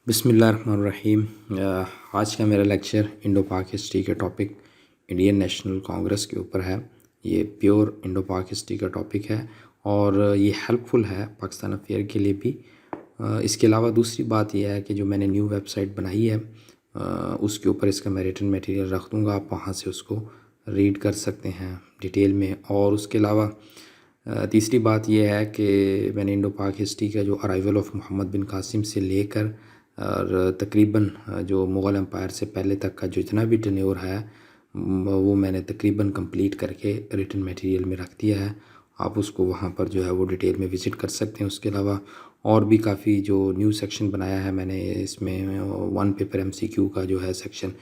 बिस्मिल्लाहिर्रहमानिर्रहीम। आज का मेरा लेक्चर इंडो पाक हिस्ट्री के टॉपिक इंडियन नेशनल कांग्रेस के ऊपर है। ये प्योर इंडो पाक हिस्ट्री का टॉपिक है और ये हेल्पफुल है पाकिस्तान अफेयर के लिए भी। इसके अलावा दूसरी बात यह है कि जो मैंने न्यू वेबसाइट बनाई है उसके ऊपर इसका मैं रिटन मटेरियल रख दूँगा, आप वहाँ से उसको रीड कर सकते हैं डिटेल में। और उसके अलावा तीसरी बात यह है कि मैंने इंडो पाक हिस्ट्री का जो अराइवल ऑफ मोहम्मद बिन कासिम से लेकर और तकरीबन जो मुग़ल एम्पायर से पहले तक का जो जितना भी टेन्योर है वो मैंने तकरीबन कंप्लीट करके रिटन मटेरियल में रख दिया है। आप उसको वहाँ पर जो है वो डिटेल में विज़िट कर सकते हैं। उसके अलावा और भी काफ़ी जो न्यू सेक्शन बनाया है मैंने, इसमें वन पेपर MCQ का जो है सेक्शन,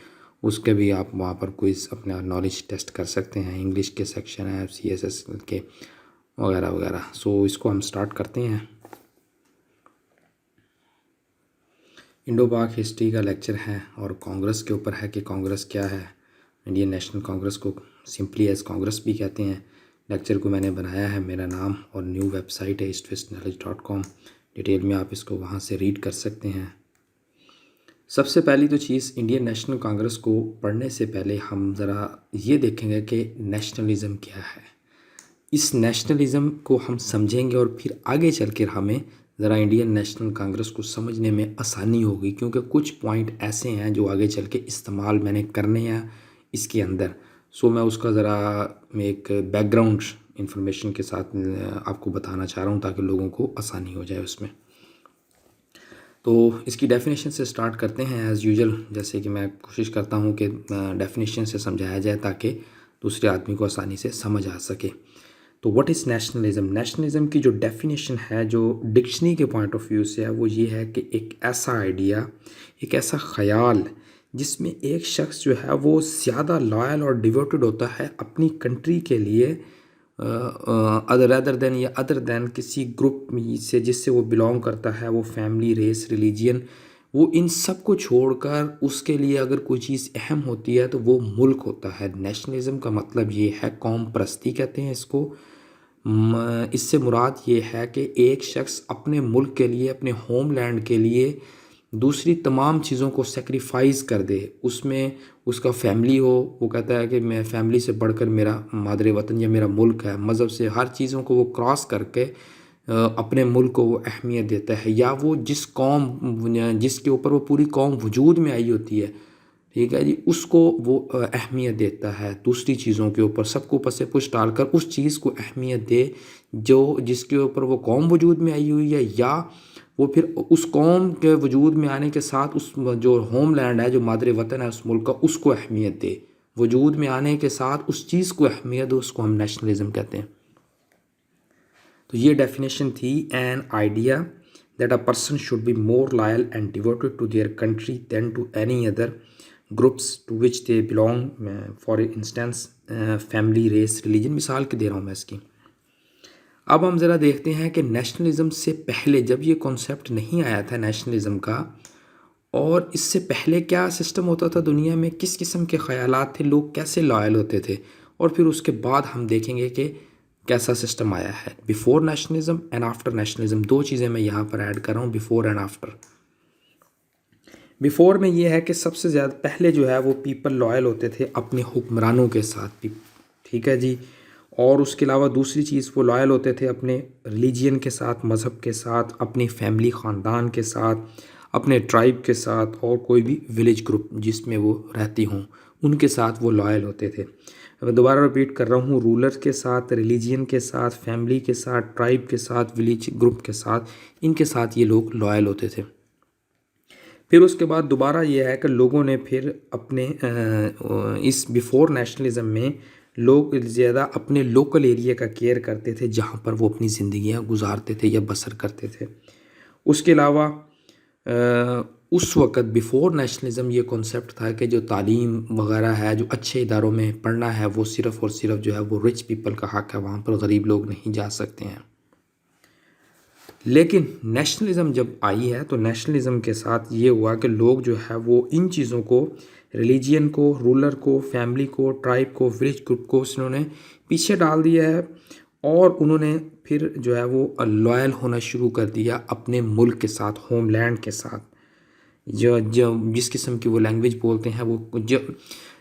उसके भी आप वहाँ पर क्विज़ अपना नॉलेज टेस्ट कर सकते हैं। इंग्लिश के सेक्शन है, CSS के वगैरह वगैरह। सो इसको हम स्टार्ट करते हैं। इंडो पाक हिस्ट्री का लेक्चर है और कांग्रेस के ऊपर है कि कांग्रेस क्या है। इंडियन नेशनल कांग्रेस को सिंपली एज कांग्रेस भी कहते हैं। लेक्चर को मैंने बनाया है, मेरा नाम और न्यू वेबसाइट है eastwestknowledge.com। डिटेल में आप इसको वहाँ से रीड कर सकते हैं। सबसे पहली तो चीज़, इंडियन नेशनल कांग्रेस को पढ़ने से पहले हम ज़रा ये देखेंगे कि नेशनलिज़म क्या है। इस नेशनलिज़म को हम समझेंगे और फिर आगे चल कर हमें ज़रा इंडियन नेशनल कांग्रेस को समझने में आसानी होगी, क्योंकि कुछ पॉइंट ऐसे हैं जो आगे चल के इस्तेमाल मैंने करने हैं इसके अंदर। सो मैं उसका ज़रा एक बैकग्राउंड इंफॉर्मेशन के साथ आपको बताना चाह रहा हूँ ताकि लोगों को आसानी हो जाए उसमें। तो इसकी डेफिनेशन से स्टार्ट करते हैं एज़ यूजुअल, जैसे कि मैं कोशिश करता हूँ कि डेफिनेशन से समझाया जाए ताकि दूसरे आदमी को आसानी से समझ आ सके। तो व्हाट इज़ नेशनलिज़म? नेशनलिज़म की जो डेफिनेशन है, जो डिक्शनरी के पॉइंट ऑफ व्यू से है, वो ये है कि एक ऐसा आइडिया, एक ऐसा ख़याल जिसमें एक शख्स जो है वो ज़्यादा लॉयल और डिवोटेड होता है अपनी कंट्री के लिए अदर दैन किसी ग्रुप से जिससे वो बिलोंग करता है, वो फैमिली, रेस, रिलीजियन, वो इन सब को छोड़कर उसके लिए अगर कोई चीज़ अहम होती है तो वो मुल्क होता है। नेशनलिज़म का मतलब ये है, कौम परस्ती कहते हैं इसको। इससे मुराद ये है कि एक शख्स अपने मुल्क के लिए, अपने होमलैंड के लिए दूसरी तमाम चीज़ों को सेक्रीफाइस कर दे। उसमें उसका फैमिली हो, वो कहता है कि मैं फैमिली से बढ़कर मेरा मादरे वतन या मेरा मुल्क है। मज़हब से हर चीज़ों को वो क्रॉस करके अपने मुल्क को वो अहमियत देता है। या वो जिस कौम जिसके ऊपर वो पूरी कौम वजूद में आई होती है, ठीक है जी, उसको वो अहमियत देता है दूसरी चीज़ों के ऊपर। सबको पसे पुश डालकर उस चीज़ को अहमियत दे जो जिसके ऊपर वो कौम वजूद में आई हुई है, या वो फिर उस कौम के वजूद में आने के साथ उस जो होम लैंड है, जो मादरे वतन है उस मुल्क का, उसको अहमियत दे। वजूद में आने के साथ उस चीज़ को अहमियत दे, उसको हम नेशनलिज्म कहते हैं। तो ये डेफिनेशन थी, an idea that a person should be more loyal and devoted to their country than to any other groups to which they belong, for instance family, race, religion. मिसाल के दे रहा हूँ मैं इसकी। अब हम ज़रा देखते हैं कि नेशनलिज़म से पहले जब ये कॉन्सेप्ट नहीं आया था नेशनलिज़म का, और इससे पहले क्या सिस्टम होता था दुनिया में, किस किस्म के ख़यालात थे, लोग कैसे लॉयल होते थे, और फिर उसके बाद हम देखेंगे कि कैसा सिस्टम आया है। Before nationalism and after nationalism, दो चीज़ें मैं यहाँ पर ऐड कर रहा हूँ, बिफोर एंड आफ्टर। बिफोर में ये है कि सबसे ज़्यादा पहले जो है वो पीपल लॉयल होते थे अपने हुक्मरानों के साथ, ठीक है जी। और उसके अलावा दूसरी चीज़, वो लॉयल होते थे अपने रिलीजियन के साथ, मज़हब के साथ, अपनी फैमिली, ख़ानदान के साथ, अपने ट्राइब के साथ, और कोई भी विलेज ग्रुप जिसमें वो रहती हों उनके साथ वो लॉयल होते थे। अब दोबारा रिपीट कर रहा हूँ, रूलर के साथ, रिलीजियन के साथ, फैमिली के साथ, ट्राइब के साथ, विलेज ग्रुप के साथ, इनके साथ ये लोग लॉयल होते थे। फिर उसके बाद दोबारा ये है कि लोगों ने फिर अपने इस बिफोर नेशनलिज़म में लोग ज़्यादा अपने लोकल एरिया का केयर करते थे जहाँ पर वो अपनी ज़िंदगियाँ गुजारते थे या बसर करते थे। उसके अलावा उस वक़्त बिफोर नेशनलिज़म ये कॉन्सेप्ट था कि जो तालीम वगैरह है, जो अच्छे इदारों में पढ़ना है, वो सिर्फ़ और सिर्फ जो है वो रिच पीपल का हक़ है, वहाँ पर गरीब लोग नहीं जा सकते हैं। लेकिन नेशनलिज़म जब आई है तो नेशनलिज़म के साथ ये हुआ कि लोग जो है वो इन चीज़ों को, रिलीजियन को, रूलर को, फैमिली को, ट्राइब को, विलेज ग्रुप को उन्होंने पीछे डाल दिया है, और उन्होंने फिर जो है वो लॉयल होना शुरू कर दिया अपने मुल्क के साथ, होमलैंड के साथ। जो जो जिस किस्म की वो लैंग्वेज बोलते हैं, वो जो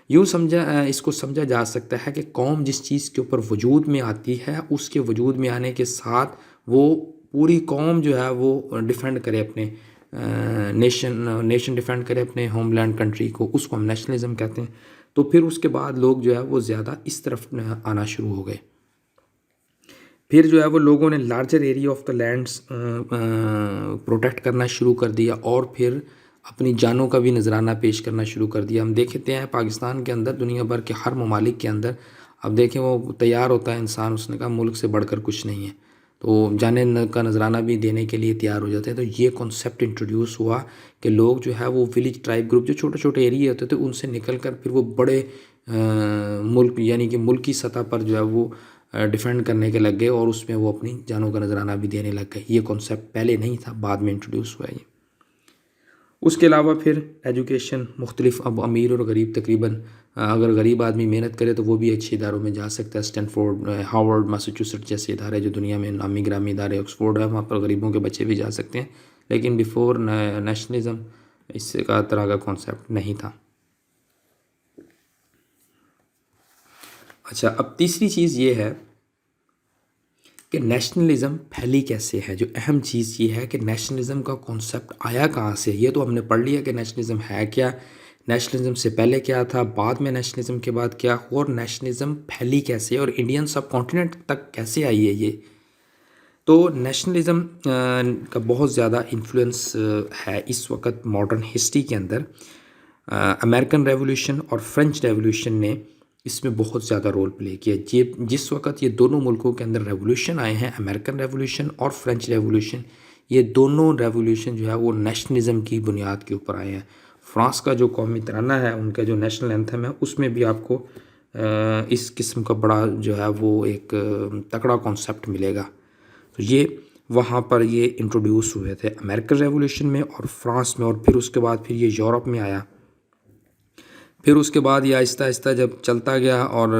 इसको समझा जा सकता है कि कौम जिस चीज़ के ऊपर वजूद में आती है, उसके वजूद में आने के साथ वो पूरी कौम जो है वो डिफेंड करे अपने नेशन डिफेंड करे अपने होमलैंड कंट्री को, उसको हम नेशनलिज्म कहते हैं। तो फिर उसके बाद लोग जो है वो ज़्यादा इस तरफ आना शुरू हो गए। फिर जो है वो लोगों ने larger area of the lands protect करना शुरू कर दिया और फिर अपनी जानों का भी नजराना पेश करना शुरू कर दिया। हम देखते हैं पाकिस्तान के अंदर, दुनिया भर के हर ममालिक के अंदर, अब देखें वो तैयार होता है इंसान, उसने कहा मुल्क से बढ़कर कुछ नहीं है, तो जाने का नजराना भी देने के लिए तैयार हो जाते हैं। तो ये कॉन्सेप्ट इंट्रोड्यूस हुआ कि लोग जो है वो विलेज ट्राइब ग्रुप, जो छोटे छोटे एरिया होते थे, उनसे निकल कर फिर वो बड़े मुल्क यानी कि मुल्क की सतह पर जो है वो डिफेंड करने के लग गए और उसमें वो अपनी जानों का नजराना भी देने लग गए। ये कॉन्सेप्ट पहले नहीं था, बाद में इंट्रोड्यूस हुआ ये। उसके अलावा फिर एजुकेशन मुख्तलिफ, अब अमीर और गरीब तकरीबन, अगर गरीब आदमी मेहनत करे तो वो भी अच्छे इदारों में जा सकता है। स्टैनफोर्ड, हार्वर्ड, मैसाचुसेट्स जैसे इदारे जो दुनिया में नामी ग्रामी इदारे, ऑक्सफोर्ड है, वहाँ पर गरीबों के बच्चे भी जा सकते हैं। लेकिन बिफोर नेशनलिज्म इससे का तरह का कॉन्सेप्ट नहीं था। अच्छा, अब तीसरी चीज़ ये है कि नेशनलिज्म फैली कैसे है। जो अहम चीज़ ये है कि नेशनलिज्म का कॉन्सेप्ट आया कहाँ से। ये तो हमने पढ़ लिया कि नेशनलिज्म है क्या, नेशनलिज्म से पहले क्या था, बाद में नेशनलिज्म के बाद क्या हुआ, और नेशनलिज्म फैली कैसे और इंडियन सब कॉन्टिनेंट तक कैसे आई है ये। तो नेशनलिज्म का बहुत ज़्यादा इन्फ्लुएंस है इस वक्त मॉडर्न हिस्ट्री के अंदर। अमेरिकन रेवोल्यूशन और फ्रेंच रेवोल्यूशन ने इसमें बहुत ज़्यादा रोल प्ले किया। ये जिस वक्त ये दोनों मुल्कों के अंदर रेवोल्यूशन आए हैं, अमेरिकन रेवोल्यूशन और फ्रेंच रेवोल्यूशन, ये दोनों रेवोल्यूशन जो है वो नेशनलिज्म की बुनियाद के ऊपर आए हैं। फ्रांस का जो कौमी तराना है, उनका जो नेशनल एंथम है, उसमें भी आपको इस किस्म का बड़ा जो है वो एक तगड़ा कॉन्सेप्ट मिलेगा। तो ये वहाँ पर ये इंट्रोड्यूस हुए थे अमेरिकन रेवोल्यूशन में और फ्रांस में, और फिर उसके बाद फिर ये यूरोप में आया। फिर उसके बाद ये आहिस्ता आहिस्ता जब चलता गया और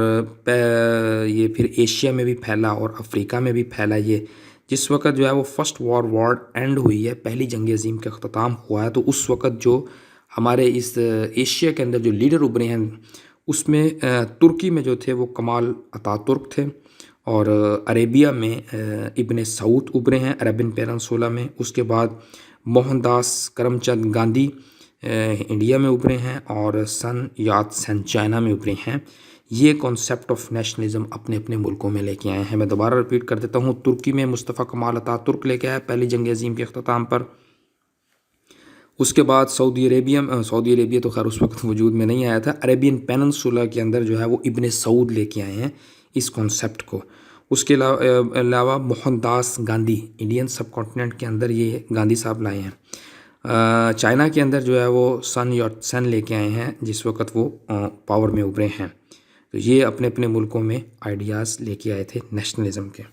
ये फिर एशिया में भी फैला और अफ्रीका में भी फैला। ये जिस वक्त जो है वो फर्स्ट वॉर एंड हुई है, पहली जंग अज़ीम का अख्ताम हुआ है, तो उस वक्त जो हमारे इस एशिया के अंदर जो लीडर उभरे हैं, उसमें तुर्की में जो थे वो कमाल अतातुर्क थे, और अरेबिया में इब्ने सऊद उभरे हैं, अरबियन पेनिनसुला में। उसके बाद मोहनदास करमचंद गांधी इंडिया में उभरे हैं, और सन यात सेन चाइना में उभरे हैं। ये कॉन्सेप्ट ऑफ नेशनलिज्म अपने अपने मुल्कों में लेके आए हैं। मैं दोबारा रिपीट कर देता हूँ, तुर्की में मुस्तफ़ा कमाल अतातुर्क लेके आया पहली जंग अज़ीम के अख्ताम पर। उसके बाद सऊदी अरेबिया तो खैर उस वक्त वजूद में नहीं आया था, अरेबियन पेनिनसुला के अंदर जो है वो इब्ने सऊद लेके आए हैं इस कॉन्सेप्ट को। उसके अलावा मोहनदास गांधी इंडियन सब कॉन्टिनेंट के अंदर ये गांधी साहब लाए हैं। चाइना के अंदर जो है वो सन याट सेन लेके आए हैं, जिस वक्त वो पावर में उभरे हैं। तो ये अपने अपने मुल्कों में आइडियाज़ लेके आए थे नेशनलिज्म के।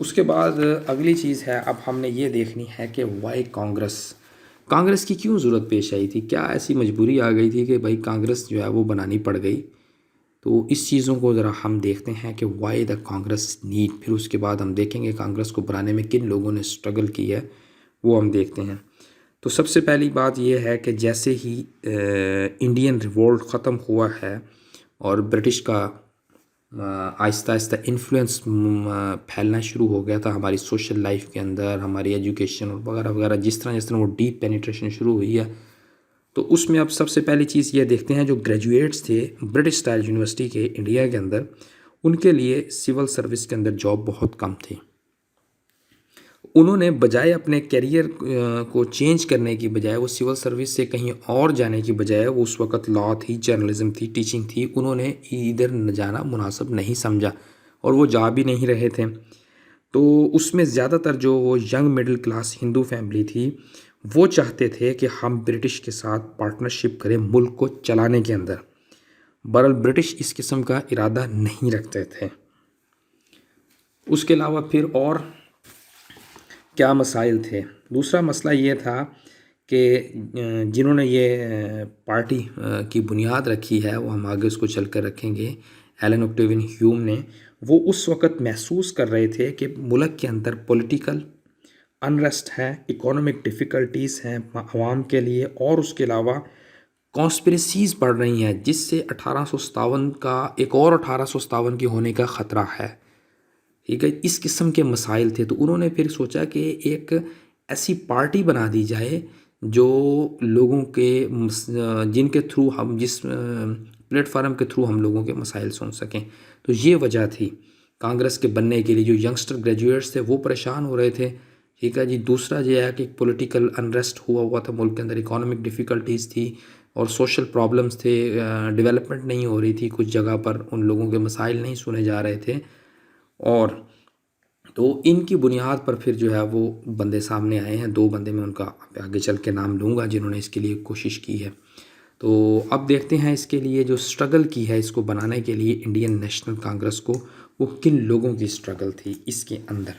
उसके बाद अगली चीज़ है, अब हमने ये देखनी है कि वाई कांग्रेस की क्यों ज़रूरत पेश आई थी। क्या ऐसी मजबूरी आ गई थी कि भाई कांग्रेस जो है वो बनानी पड़ गई। तो इस चीज़ों को ज़रा हम देखते हैं कि वाई द कांग्रेस नीड। फिर उसके बाद हम देखेंगे कांग्रेस को बनाने में किन लोगों ने स्ट्रगल की है, वो हम देखते हैं। तो सबसे पहली बात यह है कि जैसे ही इंडियन रिवोल्ट ख़त्म हुआ है और ब्रिटिश का आहिस्ता आहिस्ता इन्फ्लुएंस फैलना शुरू हो गया था हमारी सोशल लाइफ के अंदर, हमारी एजुकेशन और वगैरह वगैरह, जिस तरह वो डीप पेनिट्रेशन शुरू हुई है, तो उसमें अब सबसे पहली चीज़ ये देखते हैं, जो ग्रेजुएट्स थे ब्रिटिश स्टाइल यूनिवर्सिटी के इंडिया के अंदर, उनके लिए सिविल सर्विस के अंदर जॉब बहुत कम थी। उन्होंने बजाय अपने करियर को चेंज करने की बजाय, वो सिविल सर्विस से कहीं और जाने की बजाय, वो उस वक्त लॉ थी, जर्नलिज्म थी, टीचिंग थी, उन्होंने इधर न जाना मुनासिब नहीं समझा और वो जा भी नहीं रहे थे। तो उसमें ज़्यादातर जो वो young middle class Hindu family थी, वो चाहते थे कि हम ब्रिटिश के साथ पार्टनरशिप करें मुल्क को चलाने के अंदर। बहरहाल ब्रिटिश इस किस्म का इरादा नहीं रखते थे। उसके अलावा फिर और क्या मसाइल थे। दूसरा मसला ये था कि जिन्होंने ये पार्टी की बुनियाद रखी है, वो हम आगे उसको चल कर रखेंगे, एलन ऑक्टेवियन ह्यूम ने, वो उस वक़्त महसूस कर रहे थे कि मुल्क के अंदर पॉलिटिकल अनरेस्ट है, इकोनॉमिक डिफ़िकल्टीज़ हैं आवाम के लिए, और उसके अलावा कॉन्स्पिरेसीज़ बढ़ रही हैं जिससे 1857 का एक और 1857 के होने का ख़तरा है। ठीक है, इस किस्म के मसाइल थे, तो उन्होंने फिर सोचा कि एक ऐसी पार्टी बना दी जाए जो लोगों के जिनके थ्रू हम जिस प्लेटफार्म के थ्रू हम लोगों के मसाइल सुन सकें। तो ये वजह थी कांग्रेस के बनने के लिए। जो यंगस्टर ग्रेजुएट्स थे वो परेशान हो रहे थे। ठीक है जी। दूसरा ये है कि पॉलिटिकल अनरेस्ट हुआ था मुल्क के अंदर, इकोनॉमिक डिफ़िकल्टीज़ थी और सोशल प्रॉब्लम्स थे, डेवलपमेंट नहीं हो रही थी कुछ जगह पर, उन लोगों के मसाइल नहीं सुने जा रहे थे। और तो इनकी बुनियाद पर फिर जो है वो बंदे सामने आए हैं। 2 बंदे मैं उनका आगे चल के नाम लूँगा जिन्होंने इसके लिए कोशिश की है। तो अब देखते हैं इसके लिए जो स्ट्रगल की है इसको बनाने के लिए इंडियन नेशनल कांग्रेस को, वो किन लोगों की स्ट्रगल थी इसके अंदर।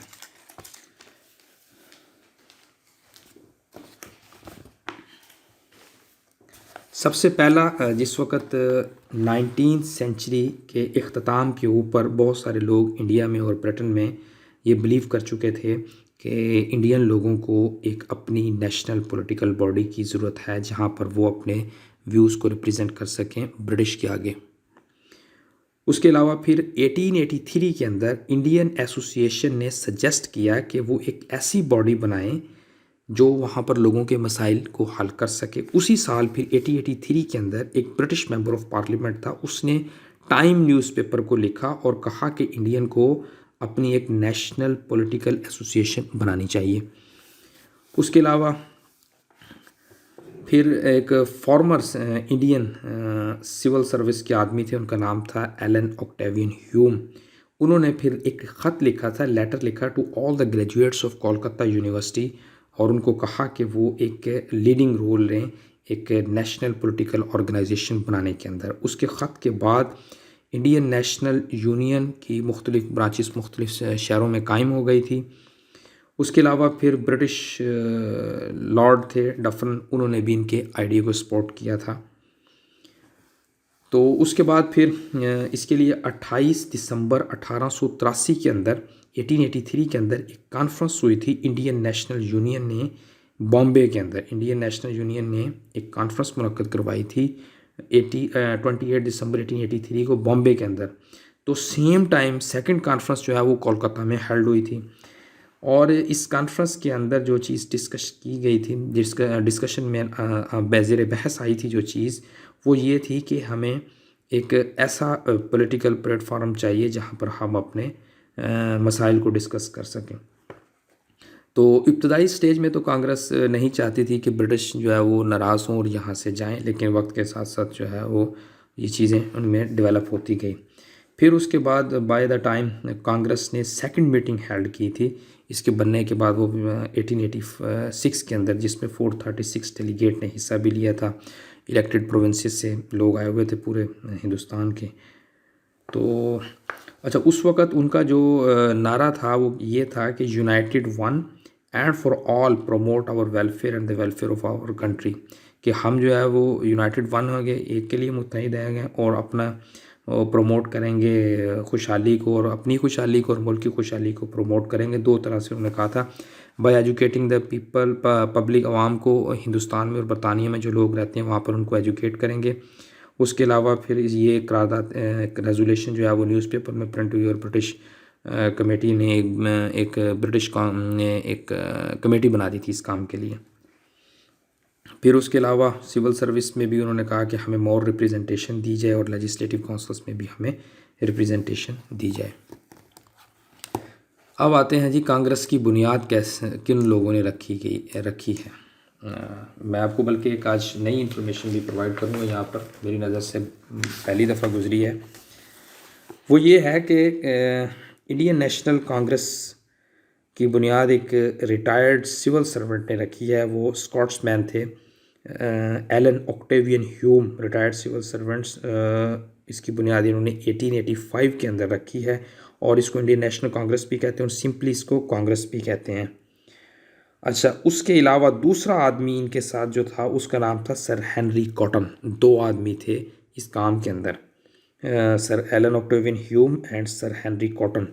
सबसे पहला जिस वक़्त 19th सेंचुरी के इख्तिताम के ऊपर बहुत सारे लोग इंडिया में और ब्रिटेन में ये बिलीव कर चुके थे कि इंडियन लोगों को एक अपनी नेशनल पॉलिटिकल बॉडी की ज़रूरत है जहाँ पर वो अपने व्यूज़ को रिप्रेजेंट कर सकें ब्रिटिश के आगे। उसके अलावा फिर 1883 के अंदर इंडियन एसोसिएशन ने सजेस्ट किया कि वो एक ऐसी बॉडी बनाएं जो वहाँ पर लोगों के मसाइल को हल कर सके। उसी साल फिर 1883 के अंदर एक ब्रिटिश मेंबर ऑफ पार्लियामेंट था, उसने टाइम न्यूज़पेपर को लिखा और कहा कि इंडियन को अपनी एक नेशनल पॉलिटिकल एसोसिएशन बनानी चाहिए। उसके अलावा फिर एक फॉर्मर इंडियन सिविल सर्विस के आदमी थे, उनका नाम था एलन ऑक्टेवियन ह्यूम। उन्होंने फिर एक ख़त लिखा था, लेटर लिखा to all the graduates of Kolkata university, और उनको कहा कि वो एक लीडिंग रोल लें एक नेशनल पॉलिटिकल ऑर्गेनाइजेशन बनाने के अंदर। उसके ख़त के बाद इंडियन नेशनल यूनियन की मुख्तलिफ़ ब्रांचेस मुख्तलिफ़ शहरों में कायम हो गई थी। उसके अलावा फिर ब्रिटिश लॉर्ड थे डफन, उन्होंने भी इनके आइडिया को सपोर्ट किया था। तो उसके बाद फिर इसके लिए 28 दिसंबर 1883 के अंदर 1883 के अंदर एक कॉन्फ्रेंस हुई थी इंडियन नेशनल यूनियन ने बॉम्बे के अंदर। इंडियन नेशनल यूनियन ने एक कॉन्फ्रेंस मुनक्कद करवाई थी 28 दिसंबर 1883 को बॉम्बे के अंदर। तो सेम टाइम सेकंड कॉन्फ्रेंस जो है वो कोलकाता में हेल्ड हुई थी, और इस कॉन्फ्रेंस के अंदर जो चीज़ डिस्कस की गई थी, जिसका डिस्कशन में बेज़ेर बहस आई थी जो चीज़, वो ये थी कि हमें एक ऐसा पॉलिटिकल प्लेटफॉर्म चाहिए जहाँ पर हम अपने मसाइल को डिस्कस कर सकें। तो इब्तदाई स्टेज में तो कांग्रेस नहीं चाहती थी कि ब्रिटिश जो है वो नाराज़ हों और यहाँ से जाएं, लेकिन वक्त के साथ साथ जो है वो ये चीज़ें उनमें डेवलप होती गई। फिर उसके बाद बाय द टाइम कांग्रेस ने सेकंड मीटिंग हेल्ड की थी इसके बनने के बाद, वो 1886 के अंदर, जिसमें 436 डेलीगेट ने हिस्सा भी लिया था। इलेक्टेड प्रोविंसेस से लोग आए हुए थे पूरे हिंदुस्तान के। तो अच्छा, उस वक़्त उनका जो नारा था वो ये था कि united one and for all promote our welfare and the welfare of our country, कि हम जो है वो यूनाइटेड वन हो गए, एक के लिए मुत्तहिद है गए और अपना प्रमोट करेंगे खुशहाली को, और अपनी खुशहाली को और मुल्क की खुशहाली को प्रमोट करेंगे। 2 तरह से उन्होंने कहा था, by educating the people, public आवाम को हिंदुस्तान में और बरतानिया में जो लोग रहते हैं वहाँ पर उनको एजुकेट करेंगे। उसके अलावा फिर ये करारदाद रेजोल्यूशन जो है वो न्यूज़पेपर में प्रिंट हुई और ब्रिटिश कमेटी ने एक ब्रिटिश ने एक कमेटी बना दी थी इस काम के लिए। फिर उसके अलावा सिविल सर्विस में भी उन्होंने कहा कि हमें मोर रिप्रेजेंटेशन दी जाए और लेजिस्लेटिव काउंसिल्स में भी हमें रिप्रेजेंटेशन दी जाए। अब आते हैं जी, कांग्रेस की बुनियाद कैसे किन लोगों ने रखी है। मैं आपको बल्कि एक आज नई इन्फॉर्मेशन भी प्रोवाइड करूँगा, यहाँ पर मेरी नज़र से पहली दफ़ा गुजरी है। वो ये है कि इंडियन नेशनल कांग्रेस की बुनियाद एक रिटायर्ड सिविल सर्वेंट ने रखी है। वो स्कॉट्समैन थे, Allan Octavian Hume, retired civil servants. इसकी बुनियाद इन्होंने 1885 के अंदर रखी है, और इसको इंडियन नेशनल कांग्रेस भी कहते हैं और सिंपली इसको कांग्रेस भी कहते हैं। अच्छा, उसके अलावा दूसरा आदमी इनके साथ जो था उसका नाम था सर हेनरी कॉटन। 2 आदमी थे इस काम के अंदर, Sir Allan Octavian Hume and Sir Henry Cotton.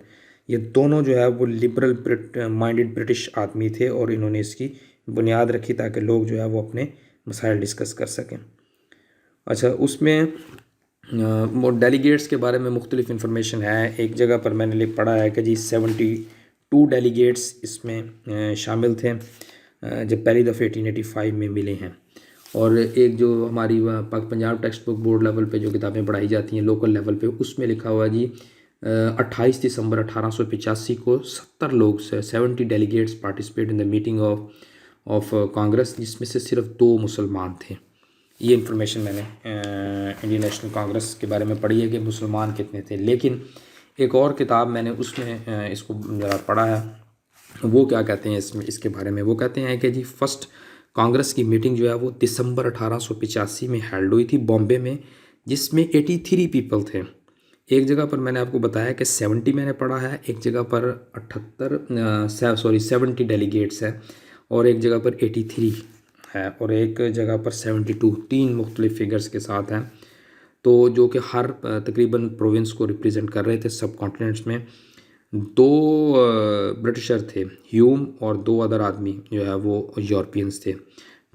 ये दोनों जो है वो लिबरल माइंडेड ब्रिटिश आदमी थे और इन्होंने इसकी बुनियाद रखी ताकि लोग जो है वो अपने मसाइल डिस्कस कर सकें। अच्छा, उसमें डेलीगेट्स के बारे में मुख्तलिफ इंफॉर्मेशन है। एक जगह पर मैंने पढ़ा है कि जी 72 डेलीगेट्स इसमें शामिल थे जब पहली दफ़े 1885 में मिले हैं। और एक जो हमारी Punjab text book board level पे जो किताबें पढ़ाई जाती हैं लोकल लेवल पे, उसमें लिखा हुआ है जी 28 दिसंबर 1885 को 70 लोग 70 delegates participate in the meeting of Congress, जिसमें से सिर्फ 2 मुसलमान थे। ये इन्फॉर्मेशन मैंने इंडियन नेशनल कांग्रेस के बारे में पढ़ी है कि मुसलमान कितने थे। लेकिन एक और किताब मैंने उसमें इसको ज़रा पढ़ा है, वो क्या कहते हैं इसके बारे में। वो कहते हैं कि जी फर्स्ट कांग्रेस की मीटिंग जो है वो दिसंबर 1885 में हेल्ड हुई थी बॉम्बे में, जिसमें 83 पीपल थे। एक जगह पर मैंने आपको बताया कि 70 मैंने पढ़ा है, एक जगह पर 70 डेलीगेट्स है, और एक जगह पर 83 है, और एक जगह पर 72, 3 मुख्तलिफ फिगर्स के साथ हैं। तो जो कि हर तकरीबन प्रोविंस को रिप्रेजेंट कर रहे थे सब कॉन्टिनेंट्स में। 2 ब्रिटिशर थे, ह्यूम, और 2 अदर आदमी जो है वो यूरोपियंस थे।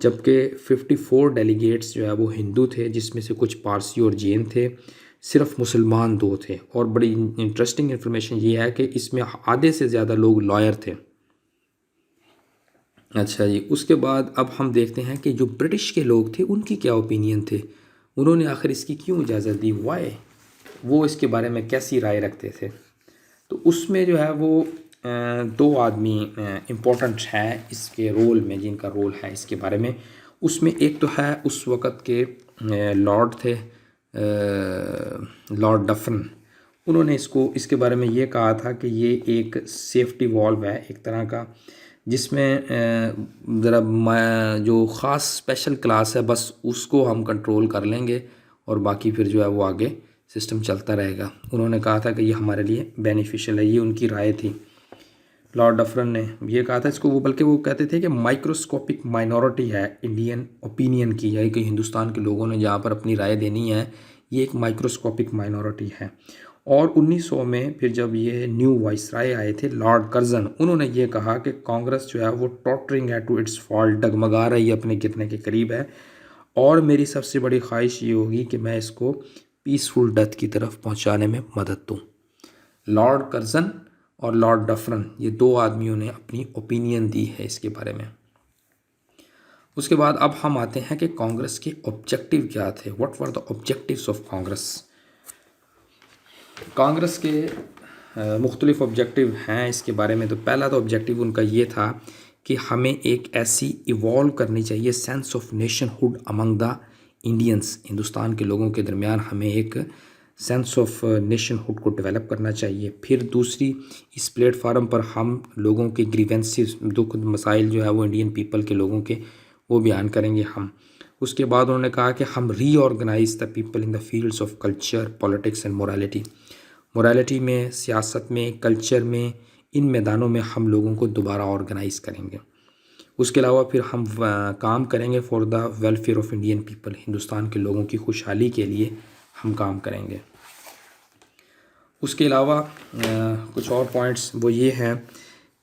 जबकि 54 डेलीगेट्स जो है वो हिंदू थे, जिसमें से कुछ पारसी और जैन थे। सिर्फ मुसलमान 2 थे। और बड़ी इंटरेस्टिंग इन्फॉर्मेशन ये है कि इसमें आधे से ज़्यादा लोग लॉयर थे। अच्छा जी, उसके बाद अब हम देखते हैं कि जो ब्रिटिश के लोग थे उनकी क्या ओपिनियन थे, उन्होंने आखिर इसकी क्यों इजाज़त दी, वाई, वो इसके बारे में कैसी राय रखते थे। तो उसमें जो है वो 2 आदमी इम्पोर्टेंट हैं इसके रोल में, जिनका रोल है इसके बारे में। उसमें एक तो है उस वक़्त के लॉर्ड थे, लॉर्ड डफन। उन्होंने इसके बारे में ये कहा था कि ये एक सेफ्टी वॉल्व है एक तरह का, जिसमें ज़रा जो ख़ास स्पेशल क्लास है बस उसको हम कंट्रोल कर लेंगे और बाकी फिर जो है वो आगे सिस्टम चलता रहेगा। उन्होंने कहा था कि ये हमारे लिए बेनिफिशियल है, ये उनकी राय थी। लॉर्ड डफरन ने ये कहा था इसको, वो बल्कि वो कहते थे कि माइक्रोस्कोपिक माइनॉरिटी है इंडियन ओपिनियन की, यानी कि हिंदुस्तान के लोगों ने जहाँ पर अपनी राय देनी है, ये एक माइक्रोस्कोपिक माइनॉरिटी है। और 1900 में फिर जब ये न्यू वाइसराय आए थे लॉर्ड कर्जन, उन्होंने ये कहा कि कांग्रेस जो है वो टॉटरिंग है टू इट्स फॉल्ट, डगमगा रही है, अपने गिरने के करीब है, और मेरी सबसे बड़ी ख्वाहिश ये होगी कि मैं इसको पीसफुल डेथ की तरफ पहुंचाने में मदद दूं। लॉर्ड कर्जन और लॉर्ड डफरन, ये 2 आदमियों ने अपनी ओपिनियन दी है इसके बारे में। उसके बाद अब हम आते हैं कि कांग्रेस के ऑब्जेक्टिव क्या थे, what were the objectives of Congress. Congress के मुख्तलिफ ऑब्जेक्टिव हैं इसके बारे में। तो पहला तो ऑब्जेक्टिव उनका ये था कि हमें एक ऐसी इवॉल्व करनी चाहिए sense of nationhood among the Indians, Hindustan के लोगों के दरमियान हमें एक सेंस ऑफ नेशनहुड को डेवलप करना चाहिए। फिर दूसरी, इस प्लेटफार्म पर हम लोगों के ग्रीवेंसेस, दुख मसाइल जो है वो इंडियन पीपल के लोगों के, वो बयान करेंगे हम। उसके बाद उन्होंने कहा कि हम reorganise the people in the fields of culture, politics and morality. Morality में, सियासत में, कल्चर में, इन मैदानों में हम लोगों को दोबारा ऑर्गेनाइज करेंगे। उसके अलावा फिर हम काम करेंगे for the welfare of Indian people, Hindustan के लोगों की खुशहाली के लिए हम काम करेंगे। उसके अलावा कुछ और पॉइंट्स वो ये हैं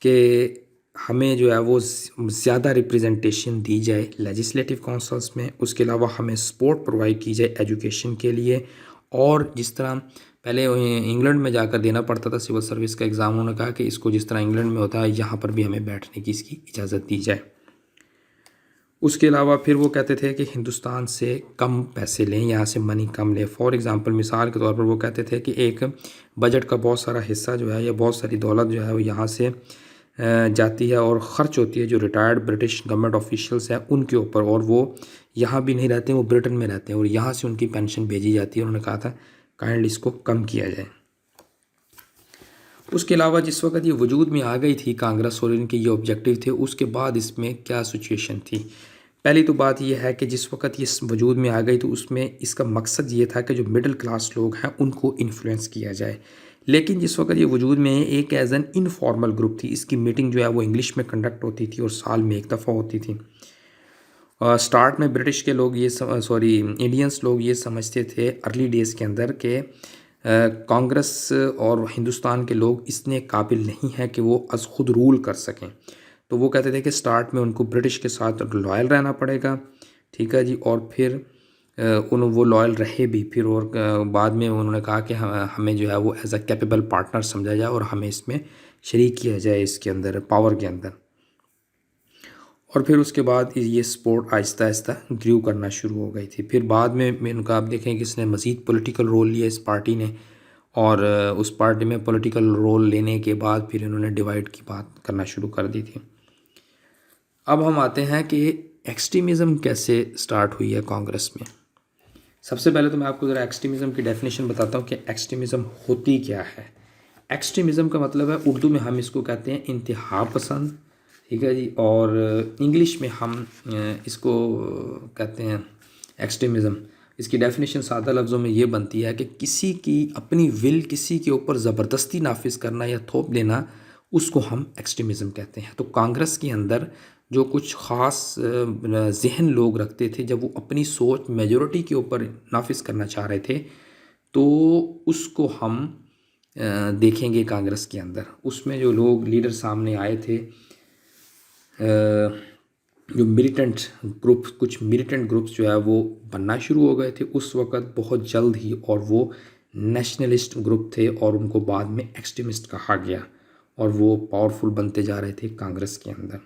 कि हमें जो है वो ज़्यादा रिप्रेजेंटेशन दी जाए लेजिस्लेटिव काउंसिल्स में। उसके अलावा हमें सपोर्ट प्रोवाइड की जाए एजुकेशन के लिए, और जिस तरह पहले इंग्लैंड में जाकर देना पड़ता था सिविल सर्विस का एग्ज़ाम, उन्होंने कहा कि इसको जिस तरह इंग्लैंड में होता है यहाँ पर भी हमें बैठने की इसकी इजाज़त दी जाए। उसके अलावा फिर वो कहते थे कि हिंदुस्तान से कम पैसे लें, यहाँ से मनी कम लें। फॉर एग्ज़ाम्पल, मिसाल के तौर पर वो कहते थे कि एक बजट का बहुत सारा हिस्सा जो है या बहुत सारी दौलत जो है वो यहाँ से जाती है और ख़र्च होती है जो रिटायर्ड ब्रिटिश गवर्नमेंट ऑफिशियल्स हैं उनके ऊपर, और वो यहाँ भी नहीं रहते, वो ब्रिटेन में रहते हैं और यहाँ से उनकी पेंशन भेजी जाती है। उन्होंने कहा था काइंडली इसको कम किया जाए। उसके अलावा जिस वक्त ये वजूद में आ गई थी कांग्रेस और इनके ये ऑब्जेक्टिव थे, उसके बाद इसमें क्या सिचुएशन थी। पहली तो बात यह है कि जिस वक्त ये वजूद में आ गई तो उसमें इसका मकसद ये था कि जो मिडिल क्लास लोग हैं उनको इन्फ्लुएंस किया जाए। लेकिन जिस वक्त ये वजूद में एक एज एन इनफॉर्मल ग्रुप थी, इसकी मीटिंग जो है वो इंग्लिश में कंडक्ट होती थी और साल में एक दफ़ा होती थी। स्टार्ट में ब्रिटिश के लोग ये इंडियंस लोग ये समझते थे अर्ली डेज़ के अंदर के कांग्रेस और हिंदुस्तान के लोग इतने काबिल नहीं हैं कि वो अज़ खुद रूल कर सकें। तो वो कहते थे कि स्टार्ट में उनको ब्रिटिश के साथ लॉयल रहना पड़ेगा, ठीक है जी। और फिर उन वो लॉयल रहे भी फिर, और बाद में उन्होंने कहा कि हमें जो है वो एज अ कैपेबल पार्टनर समझा जाए और हमें इसमें शरीक किया जाए, इसके अंदर पावर के अंदर। और फिर उसके बाद ये स्पोर्ट आहिस्ता आहिस्ता ग्रू करना शुरू हो गई थी। फिर बाद में उनका आप देखें कि इसने मज़ीद पॉलिटिकल रोल लिया इस पार्टी ने, और उस पार्टी में पॉलिटिकल रोल लेने के बाद फिर इन्होंने डिवाइड की बात करना शुरू कर दी थी। अब हम आते हैं कि एक्सट्रीमिज़म कैसे स्टार्ट हुई है कांग्रेस में। सबसे पहले तो मैं आपको ज़रा एक्सट्रीमिज़म की डेफिनेशन बताता हूँ कि एक्सट्रीमिज़म होती क्या है। एक्सट्रीमिज़म का मतलब है, उर्दू में हम इसको कहते हैं इंतहा पसंद, ठीक है जी। और इंग्लिश में हम इसको कहते हैं एक्सट्रीमिज़म। इसकी डेफिनेशन सादा लफ्ज़ों में ये बनती है कि किसी की अपनी विल किसी के ऊपर ज़बरदस्ती नाफिज करना या थोप देना, उसको हम एक्सट्रीमिज़म कहते हैं। तो कांग्रेस के अंदर जो कुछ ख़ास जहन लोग रखते थे, जब वो अपनी सोच मेजॉरिटी के ऊपर नाफिज करना चाह रहे थे, तो उसको हम देखेंगे कांग्रेस के अंदर। उसमें जो लोग लीडर सामने आए थे, जो मिलिटेंट ग्रुप, कुछ मिलिटेंट ग्रुप्स जो है वो बनना शुरू हो गए थे उस वक़्त बहुत जल्द ही, और वो नेशनलिस्ट ग्रुप थे और उनको बाद में एक्सट्रीमिस्ट कहा गया, और वो पावरफुल बनते जा रहे थे कांग्रेस के अंदर।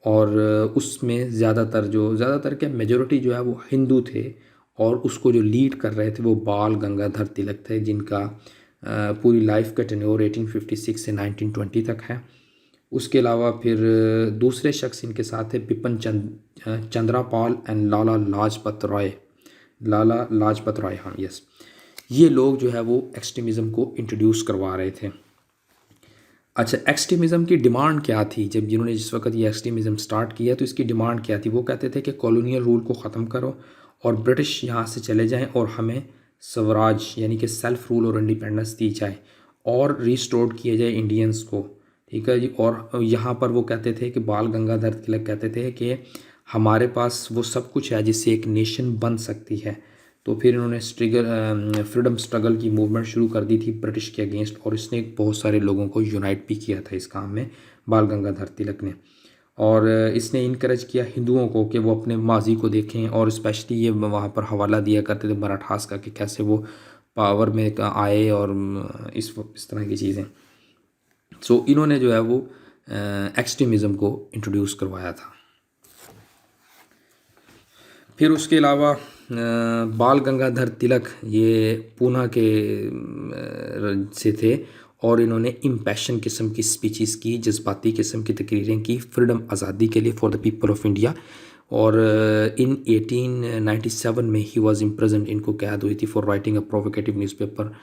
और उसमें ज़्यादातर क्या मेजॉरिटी जो है वो हिंदू थे, और उसको जो लीड कर रहे थे वो बाल गंगाधर तिलक थे, जिनका पूरी लाइफ का टेन्योर 1856 से 1920 तक है। उसके अलावा फिर दूसरे शख्स इनके साथ थे बिपिन चंद्रापाल एंड लाला लाजपत राय, हाँ यस। ये लोग जो है वो एक्सट्रीमिज़म को इंट्रोड्यूस करवा रहे थे। अच्छा, एक्सट्रीमिज़म की डिमांड क्या थी? जब जिन्होंने जिस वक्त ये एक्सट्रीमिज़म स्टार्ट किया तो इसकी डिमांड क्या थी? वो कहते थे कि कॉलोनियल रूल को ख़त्म करो और ब्रिटिश यहाँ से चले जाएं, और हमें स्वराज यानी कि सेल्फ़ रूल और इंडिपेंडेंस दी जाए, और रिस्टोर किए जाए इंडियंस को, ठीक है जी। और यहाँ पर वो कहते थे कि बाल गंगाधर तिलक कहते थे कि हमारे पास वो सब कुछ है जिससे एक नेशन बन सकती है। तो फिर इन्होंने फ्रीडम स्ट्रगल की मूवमेंट शुरू कर दी थी ब्रिटिश के अगेंस्ट, और इसने बहुत सारे लोगों को यूनाइट भी किया था इस काम में, बाल गंगाधर तिलक ने। और इसने इनकरेज किया हिंदुओं को कि वो अपने माजी को देखें, और स्पेशली ये वहाँ पर हवाला दिया करते थे मराठास का कि कैसे वो पावर में आए, और इस तरह की चीज़ें। सो इन्होंने जो है वो एक्सट्रीमिज़म को इंट्रोड्यूस करवाया था। फिर उसके अलावा बाल गंगाधर तिलक ये पूना के से थे, और इन्होंने इम्पैशन किस्म की स्पीचेस की, जज्बाती किस्म की तकरीरें की फ्रीडम आज़ादी के लिए, for the people of India. और इन 1897 में ही वॉज इम्प्रिजन्ड, इनको कैद हुई थी for writing a provocative newspaper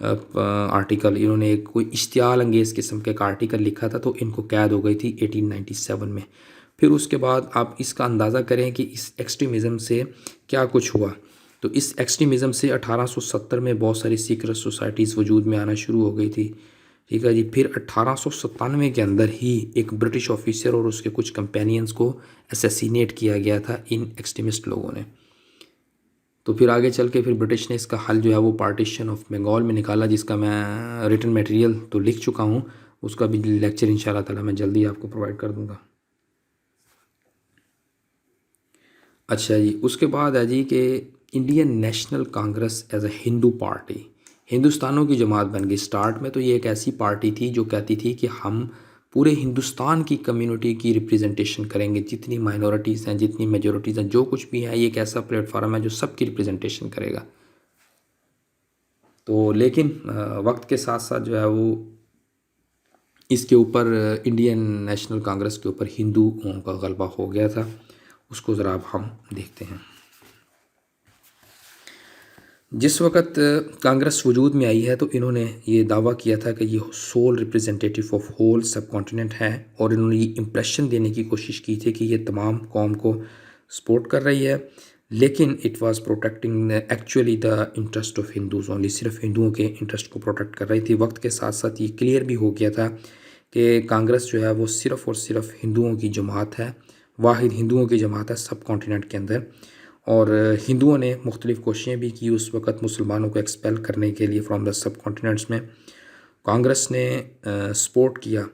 article. इन्होंने एक कोई इश्तियाल अंगेज़ किस्म का एक आर्टिकल लिखा था, तो इनको कैद हो गई थी 1897 में। फिर उसके बाद आप इसका अंदाज़ा करें कि इस एक्सट्रीमिज़म से क्या कुछ हुआ। तो इस एक्सट्रीमिज़म से 1870 में बहुत सारी सीक्रेट सोसाइटीज़ वजूद में आना शुरू हो गई थी, ठीक है जी। फिर 1897 के अंदर ही एक ब्रिटिश ऑफिसर और उसके कुछ कंपेनियंस को असैसिनेट किया गया था इन एक्सट्रीमिस्ट लोगों ने। तो फिर आगे चल के फिर ब्रिटिश ने इसका हल जो है वो पार्टीशन ऑफ बंगाल में निकाला, जिसका मैं रिटन मटेरियल तो लिख चुका हूँ, उसका भी लेक्चर इंशाल्लाह ताला मैं जल्दी आपको प्रोवाइड कर दूँगा। अच्छा जी, उसके बाद है जी कि Indian National Congress as a Hindu party हिंदुस्तानों की जमात बन गई। स्टार्ट में तो ये एक ऐसी पार्टी थी जो कहती थी कि हम पूरे हिंदुस्तान की कम्युनिटी की रिप्रेजेंटेशन करेंगे, जितनी माइनॉरिटीज़ हैं, जितनी मेजॉरिटीज़ हैं, जो कुछ भी है, ये एक ऐसा प्लेटफार्म है जो सबकी रिप्रेजेंटेशन करेगा। तो लेकिन वक्त के साथ साथ जो है वो इसके ऊपर इंडियन नेशनल कांग्रेस के ऊपर हिंदुओं का गलबा हो गया था। उसको ज़रा अब हम देखते हैं। जिस वक़्त कांग्रेस वजूद में आई है तो इन्होंने ये दावा किया था कि ये सोल रिप्रेजेंटेटिव ऑफ होल सब कॉन्टिनेंट है, और इन्होंने ये इम्प्रेशन देने की कोशिश की थी कि ये तमाम कौम को सपोर्ट कर रही है, लेकिन it was protecting actually the interest of Hindus only, सिर्फ हिंदुओं के इंटरेस्ट को प्रोटेक्ट कर रही थी। वक्त के साथ साथ ये क्लियर भी हो गया था कि कांग्रेस जो है वो सिर्फ़ और सिर्फ हिंदुओं की जमात है, वाहिद हिंदुओं की जमात है सब कॉन्टिनेंट के अंदर। और हिंदुओं ने मुख्तलिफ़ कोशिशें भी की उस वक़्त मुसलमानों को एक्सपेल करने के लिए फ्रॉम द सब कॉन्टिनेंट्स में। कांग्रेस ने सपोर्ट किया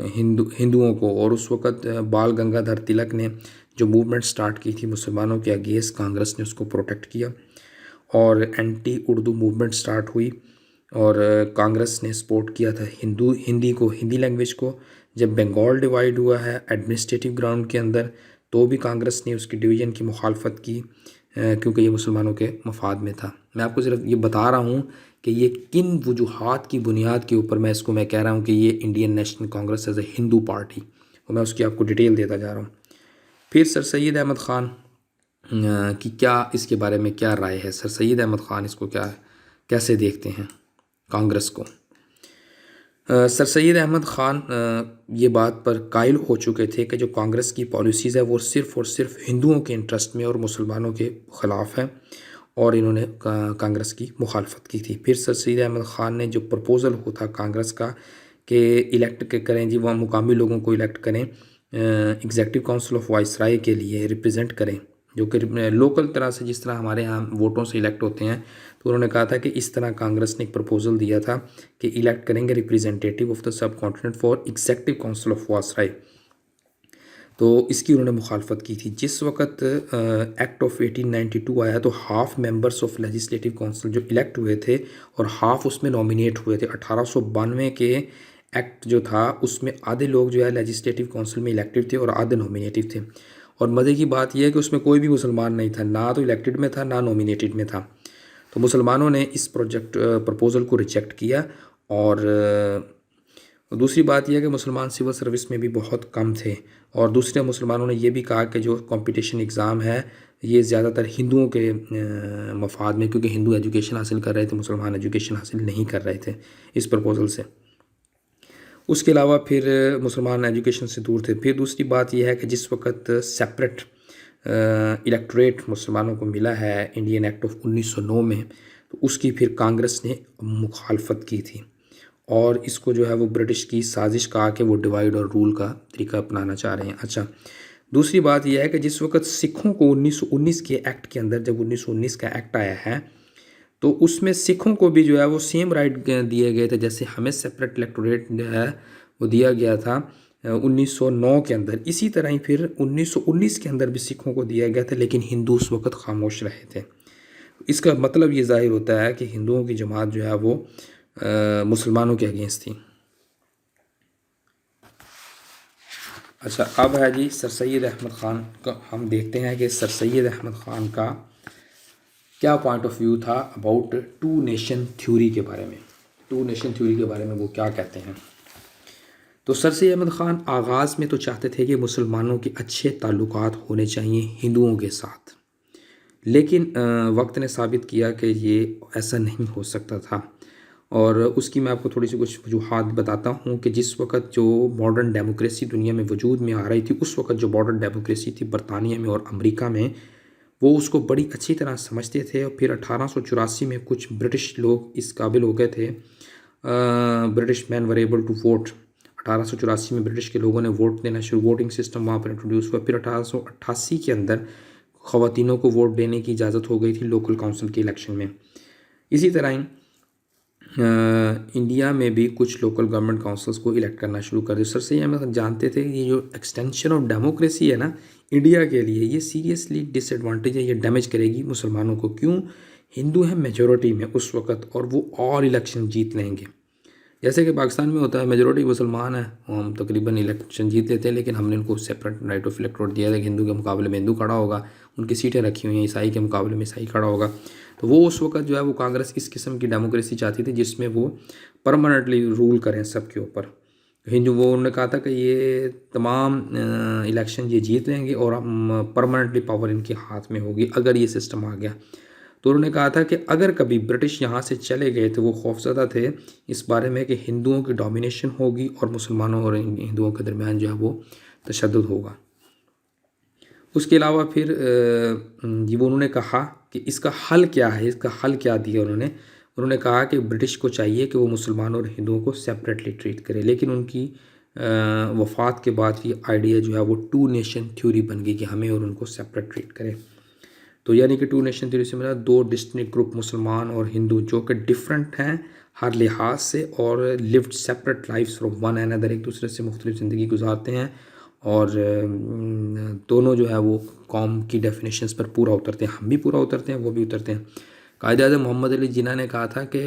हिंदुओं को, और उस वक़्त बाल गंगाधर तिलक ने जो मूवमेंट स्टार्ट की थी मुसलमानों के अगेंस्ट, कांग्रेस ने उसको प्रोटेक्ट किया और एंटी उर्दू मूवमेंट स्टार्ट हुई और कांग्रेस ने सपोर्ट किया था हिंदी लैंग्वेज को। जब बंगाल डिवाइड हुआ है एडमिनिस्ट्रेटिव ग्राउंड के अंदर, तो भी कांग्रेस ने उसकी डिवीज़न की मुखालफत की क्योंकि ये मुसलमानों के मफाद में था। मैं आपको सिर्फ ये बता रहा हूँ कि ये किन वजूहात की बुनियाद के ऊपर मैं कह रहा हूँ कि ये Indian National Congress as a Hindu party, और मैं उसकी आपको डिटेल देता जा रहा हूँ। फिर सर सैयद अहमद ख़ान कि क्या इसके बारे में क्या राय है। सर सैयद अहमद ख़ान इसको कैसे देखते हैं कांग्रेस को। सर सैयद अहमद ख़ान ये बात पर कायल हो चुके थे कि जो कांग्रेस की पॉलिसीज़ है वो सिर्फ़ और सिर्फ हिंदुओं के इंटरेस्ट में और मुसलमानों के ख़िलाफ़ है, और इन्होंने कांग्रेस की मुखालफत की थी। फिर सर सैयद अहमद ख़ान ने जो प्रपोज़ल था कांग्रेस का कि इलेक्ट करें जी, वहाँ मुकामी लोगों को इलेक्ट करें एग्जेक्टिव काउंसिल ऑफ वाइसराय के लिए रिप्रेजेंट करें, जो कि लोकल तरह से जिस तरह हमारे यहाँ वोटों से इलेक्ट होते हैं। तो उन्होंने कहा था कि इस तरह कांग्रेस ने एक प्रपोज़ल दिया था कि इलेक्ट करेंगे representative of the sub continent for executive council of viceroy. तो इसकी उन्होंने मुखालफत की थी। जिस वक्त एक्ट ऑफ 1892 आया तो half members of legislative council जो इलेक्ट हुए थे और हाफ़ उसमें नॉमिनेट हुए थे। 1892 के एक्ट जो था उसमें आधे लोग जो है लेजिस्लेटिव काउंसिल में इलेक्टेड थे और आधे नॉमिनेटिव थे। और मज़े की बात यह है कि उसमें कोई भी मुसलमान नहीं था, ना तो इलेक्टेड में था ना नॉमिनेटेड में था। तो मुसलमानों ने इस प्रपोज़ल को रिजेक्ट किया। और दूसरी बात यह है कि मुसलमान सिविल सर्विस में भी बहुत कम थे, और दूसरे मुसलमानों ने यह भी कहा कि जो कंपटीशन एग्ज़ाम है ये ज़्यादातर हिंदुओं के मफाद में, क्योंकि हिंदू एजुकेशन हासिल कर रहे थे, मुसलमान एजुकेशन हासिल नहीं कर रहे थे इस प्रपोज़ल से। उसके अलावा फिर मुसलमान एजुकेशन से दूर थे। फिर दूसरी बात यह है कि जिस वक्त सेपरेट इलेक्टोरेट मुसलमानों को मिला है इंडियन एक्ट ऑफ 1909 में, तो उसकी फिर कांग्रेस ने मुखालफत की थी और इसको जो है वो ब्रिटिश की साजिश कहा कि वो डिवाइड और रूल का तरीका अपनाना चाह रहे हैं। अच्छा, दूसरी बात यह है कि जिस वक्त सिखों को 1919 के एक्ट के अंदर, जब 1919 का एक्ट आया है तो उसमें सिखों को भी जो है वो सेम राइट दिए गए थे जैसे हमें सेपरेट इलेक्टोरेट जो है वो दिया गया था 1909 के अंदर। इसी तरह ही फिर 1919 के अंदर भी सिखों को दिया गया था, लेकिन हिंदू उस वक्त खामोश रहे थे। इसका मतलब ये ज़ाहिर होता है कि हिंदुओं की जमात जो है वो मुसलमानों के अगेंस्ट थी। अच्छा, अब है जी सर सैयद अहमद ख़ान का। हम देखते हैं कि सर सैयद अहमद ख़ान का क्या पॉइंट ऑफ व्यू था अबाउट टू नेशन थ्योरी के बारे में। टू नेशन थ्योरी के बारे में वो क्या कहते हैं। तो सर सैयद अहमद ख़ान आगाज़ में तो चाहते थे कि मुसलमानों के अच्छे ताल्लुकात होने चाहिए हिंदुओं के साथ, लेकिन वक्त ने साबित किया कि ये ऐसा नहीं हो सकता था। और उसकी मैं आपको थोड़ी सी कुछ वजूहात बताता हूँ कि जिस वक्त जो मॉडर्न डेमोक्रेसी दुनिया में वजूद में आ रही थी, उस वक्त जो मॉडर्न डेमोक्रेसी थी बरतानिया में और अमेरिका में, वो उसको बड़ी अच्छी तरह समझते थे। और फिर 1884 में कुछ ब्रिटिश लोग इस काबिल हो गए थे, British man were able to vote. 1884 में ब्रिटिश के लोगों ने वोट देना शुरू, वोटिंग सिस्टम वहाँ पर इंट्रोड्यूस हुआ। फिर 1888 के अंदर ख़वातीनों को वोट देने की इजाज़त हो गई थी लोकल काउंसिल के इलेक्शन में। इसी तरह ही इंडिया में भी कुछ लोकल गवर्नमेंट काउंसिल्स को इलेक्ट करना शुरू कर दिया। सर से हम जानते थे कि ये जो एक्सटेंशन ऑफ डेमोक्रेसी है ना इंडिया के लिए, ये सीरियसली डिसएडवांटेज है, ये डैमेज करेगी मुसलमानों को। क्यों? हिंदू हैं मेजॉरिटी में उस वक्त और वो और इलेक्शन जीत लेंगे। जैसे कि पाकिस्तान में होता है, मेजॉरिटी मुसलमान है, हम तकरीबन इलेक्शन जीत लेते हैं, लेकिन हमने उनको सेपरेट राइट ऑफ इलेक्टोरेट दिया था कि हिंदू के मुकाबले में हिंदू खड़ा होगा, उनकी सीटें रखी हुई हैं, ईसाई के मुकाबले में ईसाई खड़ा होगा। तो वो उस वक्त जो है वो कांग्रेस इस किस्म की डेमोक्रेसी चाहती थी जिसमें वो परमानेंटली रूल करें सबके ऊपर। हिंदू, वो उन्होंने कहा था कि ये तमाम इलेक्शन ये जीत लेंगे और परमानेंटली पावर इनके हाथ में होगी अगर ये सिस्टम आ गया। तो उन्होंने कहा था कि अगर कभी ब्रिटिश यहाँ से चले गए तो वो खौफज़दा थे इस बारे में कि हिंदुओं की डोमिनेशन होगी और मुसलमानों और हिंदुओं के दरमियान जो है वो तशद्दुद होगा। उसके अलावा फिर ये वो उन्होंने कहा कि इसका हल क्या है, इसका हल क्या दिया उन्होंने कहा कि ब्रिटिश को चाहिए कि वो मुसलमानों और हिंदुओं को सेपरेटली ट्रीट करे, लेकिन उनकी वफ़ात के बाद ये आइडिया जो है वो टू नेशन थ्योरी बन गई कि हमें और उनको सेपरेट ट्रीट करें। तो यानी कि टू नेशन थ्योरी से मेरा दो डिस्टिंक्ट ग्रुप मुसलमान और हिंदू जो कि डिफरेंट हैं हर लिहाज से और lived separate lifes from one another, एक दूसरे से मुख्तलिफ ज़िंदगी गुजारते हैं और दोनों जो है वो कौम की डेफिनेशंस पर पूरा उतरते हैं। हम भी पूरा उतरते हैं, वो भी उतरते हैं। कायद-ए-आज़म मोहम्मद अली जिन्ना ने कहा था कि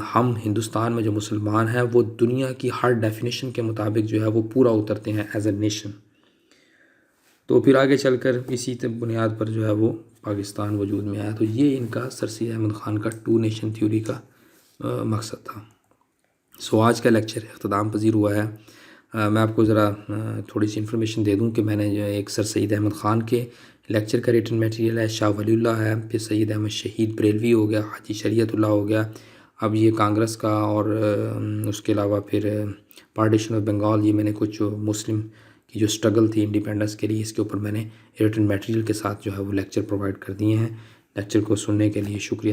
हम हिंदुस्तान में जो मुसलमान हैं वो दुनिया की हर डेफिनेशन के मुताबिक जो है वो पूरा उतरते हैं एज ए नेशन। तो फिर आगे चलकर इसी बुनियाद पर जो है वो पाकिस्तान वजूद में आया। तो ये इनका सर सैयद अहमद ख़ान का टू नेशन थ्योरी का मकसद था। सो आज का लेक्चर अख्ताम पजीर हुआ है। मैं आपको ज़रा थोड़ी सी इन्फॉर्मेशन दे दूं कि मैंने जो एक सर सैयद अहमद ख़ान के लेक्चर का रिटन मटेरियल है, शाह वलीउल्लाह है, फिर सैयद अहमद शहीद बरेलवी हो गया, हाजी शरीयतुल्लाह हो गया, अब ये कांग्रेस का और उसके अलावा फिर पार्टीशन ऑफ बंगाल, ये मैंने कुछ मुस्लिम की जो स्ट्रगल थी इंडिपेंडेंस के लिए, इसके ऊपर मैंने रिटन मटेरियल के साथ जो है वो लेक्चर प्रोवाइड कर दिए हैं। लेक्चर को सुनने के लिए शुक्रिया।